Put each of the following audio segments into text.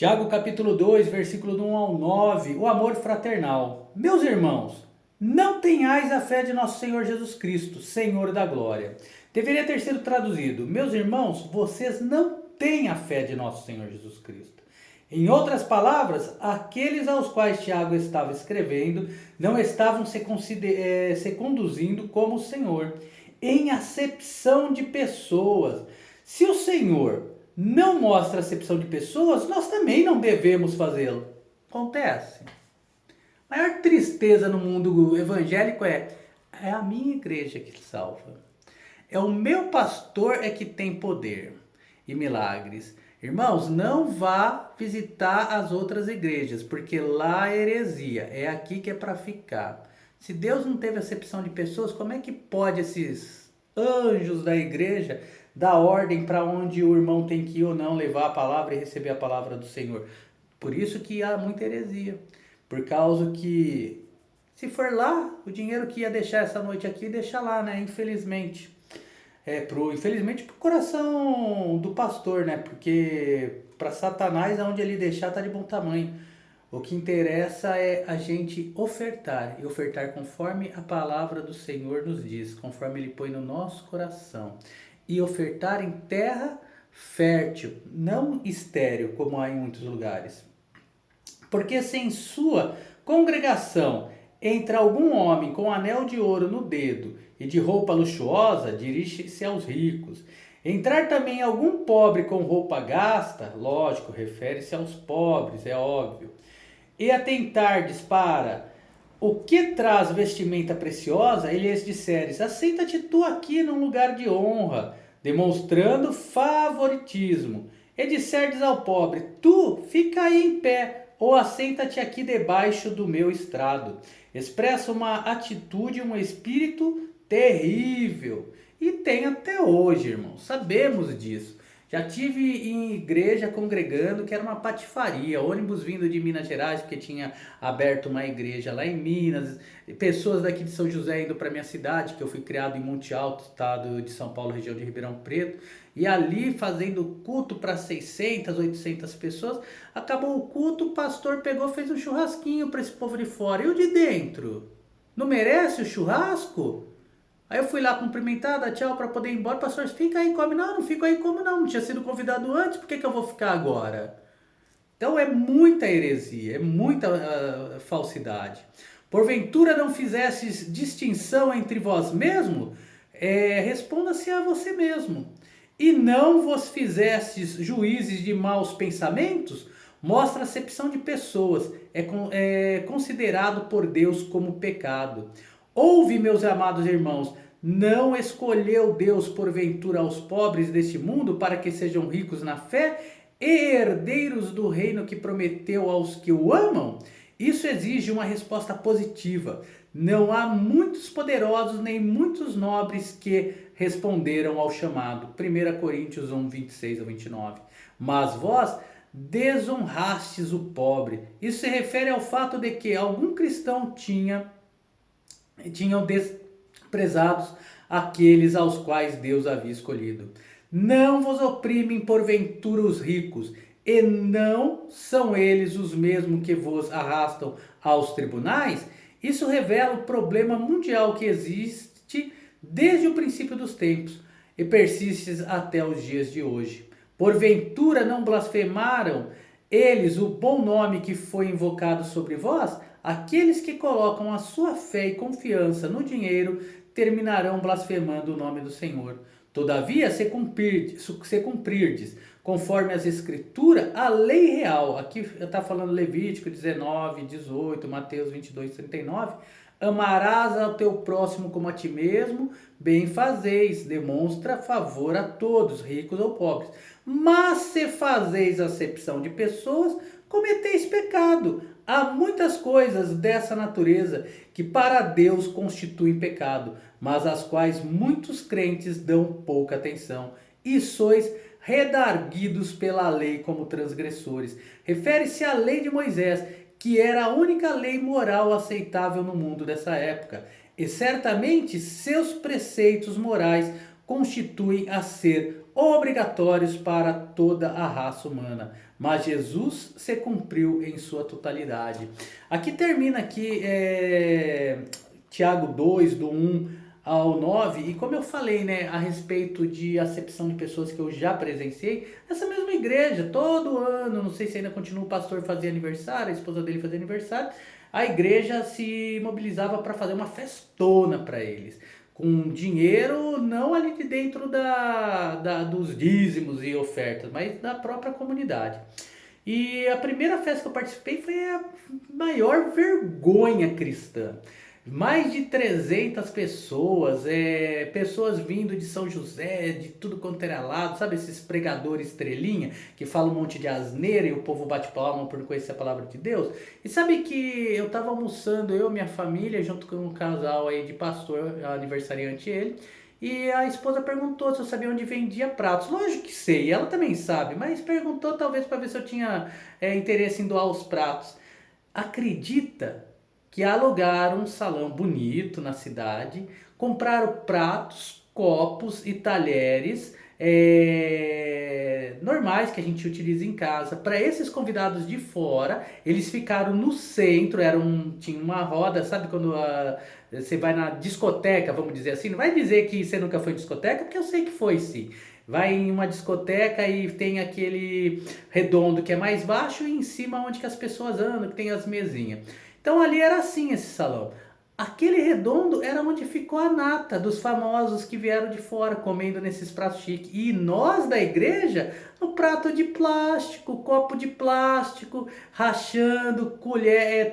Tiago capítulo 2, versículo do 1 ao 9, o amor fraternal. Meus irmãos, não tenhais a fé de nosso Senhor Jesus Cristo, Senhor da glória. Deveria ter sido traduzido, meus irmãos, vocês não têm a fé de nosso Senhor Jesus Cristo. Em outras palavras, aqueles aos quais Tiago estava escrevendo não estavam se conduzindo como o Senhor, em acepção de pessoas. Se o Senhor não mostra acepção de pessoas, nós também não devemos fazê-lo. Acontece. A maior tristeza no mundo evangélico é a minha igreja que salva. É o meu pastor é que tem poder e milagres. Irmãos, não vá visitar as outras igrejas, porque lá é heresia. É aqui que é para ficar. Se Deus não teve acepção de pessoas, como é que pode esses anjos da igreja dar ordem para onde o irmão tem que ir ou não levar a palavra e receber a palavra do Senhor? Por isso que há muita heresia. Por causa que, se for lá, o dinheiro que ia deixar essa noite aqui, deixa lá, né? Infelizmente. Infelizmente pro coração do pastor, né? Porque para Satanás, aonde ele deixar, tá de bom tamanho. O que interessa é a gente ofertar, e ofertar conforme a palavra do Senhor nos diz, conforme ele põe no nosso coração. E ofertar em terra fértil, não estéril, como há em muitos lugares. Porque se em sua congregação entra algum homem com anel de ouro no dedo e de roupa luxuosa, dirige-se aos ricos. Entrar também algum pobre com roupa gasta, lógico, refere-se aos pobres, é óbvio. E atentardes para o que traz vestimenta preciosa, ele lhes disseres, aceita-te tu aqui num lugar de honra, demonstrando favoritismo. E disserdes ao pobre, tu fica aí em pé, ou assenta-te aqui debaixo do meu estrado. Expressa uma atitude, um espírito terrível. E tem até hoje, irmão. Sabemos disso. Já tive em igreja congregando que era uma patifaria, ônibus vindo de Minas Gerais, porque tinha aberto uma igreja lá em Minas, pessoas daqui de São José indo para minha cidade, que eu fui criado em Monte Alto, estado de São Paulo, região de Ribeirão Preto, e ali fazendo culto para 600, 800 pessoas. Acabou o culto, o pastor pegou, fez um churrasquinho para esse povo de fora. E o de dentro? Não merece o churrasco? Aí eu fui lá cumprimentar, dar tchau para poder ir embora. Pastor, fica aí, come. Não, não fico aí, como não. Não tinha sido convidado antes, por que, que eu vou ficar agora? Então é muita heresia, é muita falsidade. Porventura não fizestes distinção entre vós mesmo? Responda-se a você mesmo. E não vos fizestes juízes de maus pensamentos? Mostra acepção de pessoas. É considerado por Deus como pecado. Ouve, meus amados irmãos, não escolheu Deus porventura aos pobres deste mundo para que sejam ricos na fé e herdeiros do reino que prometeu aos que o amam? Isso exige uma resposta positiva. Não há muitos poderosos nem muitos nobres que responderam ao chamado. 1 Coríntios 1, 26 a 29. Mas vós desonrastes o pobre. Isso se refere ao fato de que algum cristão tinham desprezados aqueles aos quais Deus havia escolhido. Não vos oprimem porventura os ricos, e não são eles os mesmos que vos arrastam aos tribunais? Isso revela o problema mundial que existe desde o princípio dos tempos e persiste até os dias de hoje. Porventura não blasfemaram eles o bom nome que foi invocado sobre vós? Aqueles que colocam a sua fé e confiança no dinheiro terminarão blasfemando o nome do Senhor. Todavia, se cumprirdes conforme as escrituras, a lei real, aqui está falando Levítico 19, 18, Mateus 22, 39, amarás ao teu próximo como a ti mesmo, bem fazeis, demonstra favor a todos, ricos ou pobres. Mas se fazeis acepção de pessoas, cometeis pecado. Há muitas coisas dessa natureza que para Deus constituem pecado, mas às quais muitos crentes dão pouca atenção, e sois redarguidos pela lei como transgressores. Refere-se à lei de Moisés, que era a única lei moral aceitável no mundo dessa época, e certamente seus preceitos morais constituem a ser obrigatórios para toda a raça humana, mas Jesus se cumpriu em sua totalidade. Aqui termina aqui Tiago 2, do 1 ao 9, e como eu falei, né, a respeito de acepção de pessoas que eu já presenciei, essa mesma igreja, todo ano, não sei se ainda continua, o pastor fazia aniversário, a esposa dele fazia aniversário, a igreja se mobilizava para fazer uma festona para eles, com dinheiro não ali de dentro dos dízimos e ofertas, mas da própria comunidade. E a primeira festa que eu participei foi a maior vergonha cristã. Mais de 300 pessoas, pessoas vindo de São José, de tudo quanto era lado, sabe esses pregadores estrelinha que falam um monte de asneira e o povo bate palma por não conhecer a palavra de Deus? E sabe que eu estava almoçando, eu e minha família, junto com um casal aí de pastor, aniversariante ele, e a esposa perguntou se eu sabia onde vendia pratos. Lógico que sei, ela também sabe, mas perguntou talvez para ver se eu tinha interesse em doar os pratos. Acredita que alugaram um salão bonito na cidade, compraram pratos, copos e talheres normais que a gente utiliza em casa. Para esses convidados de fora, eles ficaram no centro, tinha uma roda, sabe quando você vai na discoteca, vamos dizer assim, não vai dizer que você nunca foi em discoteca, porque eu sei que foi sim. Vai em uma discoteca e tem aquele redondo que é mais baixo e em cima onde que as pessoas andam, que tem as mesinhas. Então ali era assim esse salão. Aquele redondo era onde ficou a nata dos famosos que vieram de fora comendo nesses pratos chiques. E nós da igreja, no prato de plástico, copo de plástico, rachando, colher,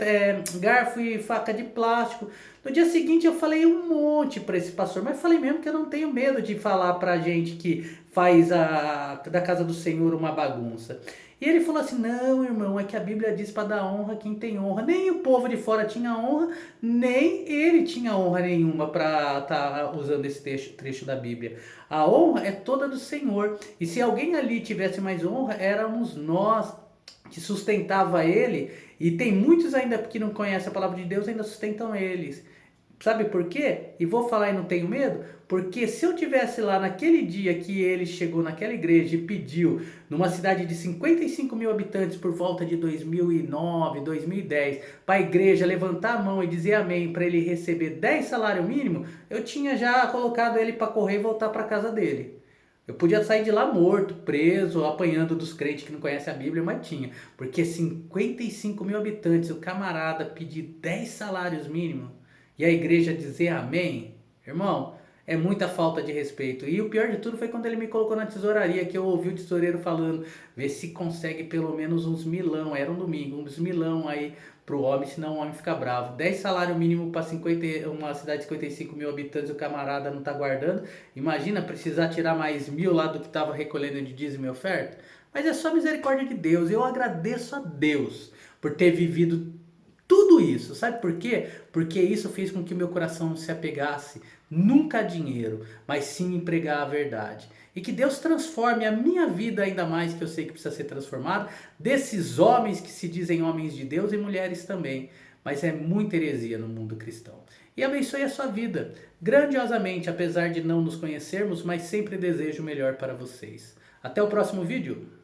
garfo e faca de plástico. No dia seguinte eu falei um monte para esse pastor, mas falei mesmo que eu não tenho medo de falar pra gente que faz da casa do Senhor uma bagunça. E ele falou assim: não, irmão, é que a Bíblia diz para dar honra a quem tem honra. Nem o povo de fora tinha honra, nem ele tinha honra nenhuma para estar usando esse trecho da Bíblia. A honra é toda do Senhor. E se alguém ali tivesse mais honra, éramos nós que sustentava ele. E tem muitos ainda que não conhecem a palavra de Deus, ainda sustentam eles. Sabe por quê? E vou falar e não tenho medo? Porque se eu tivesse lá naquele dia que ele chegou naquela igreja e pediu, numa cidade de 55 mil habitantes por volta de 2009, 2010, para a igreja levantar a mão e dizer amém para ele receber 10 salário mínimo, eu tinha já colocado ele para correr e voltar para casa dele. Eu podia sair de lá morto, preso, apanhando dos crentes que não conhecem a Bíblia, mas tinha. Porque 55 mil habitantes, o camarada pedir 10 salários mínimos e a igreja dizer amém, irmão, é muita falta de respeito. E o pior de tudo foi quando ele me colocou na tesouraria, que eu ouvi o tesoureiro falando, vê se consegue pelo menos uns milão, era um domingo, uns milão aí pro homem, senão o homem fica bravo. 10 salário mínimo para uma cidade de 55 mil habitantes, o camarada não tá guardando. Imagina precisar tirar mais 1.000 lá do que tava recolhendo de dízimo e oferta. Mas é só misericórdia de Deus. Eu agradeço a Deus por ter vivido tudo isso. Sabe por quê? Porque isso fez com que o meu coração se apegasse nunca a dinheiro, mas sim em pregar a verdade. E que Deus transforme a minha vida ainda mais, que eu sei que precisa ser transformado, desses homens que se dizem homens de Deus e mulheres também. Mas é muita heresia no mundo cristão. E abençoe a sua vida grandiosamente, apesar de não nos conhecermos, mas sempre desejo o melhor para vocês. Até o próximo vídeo.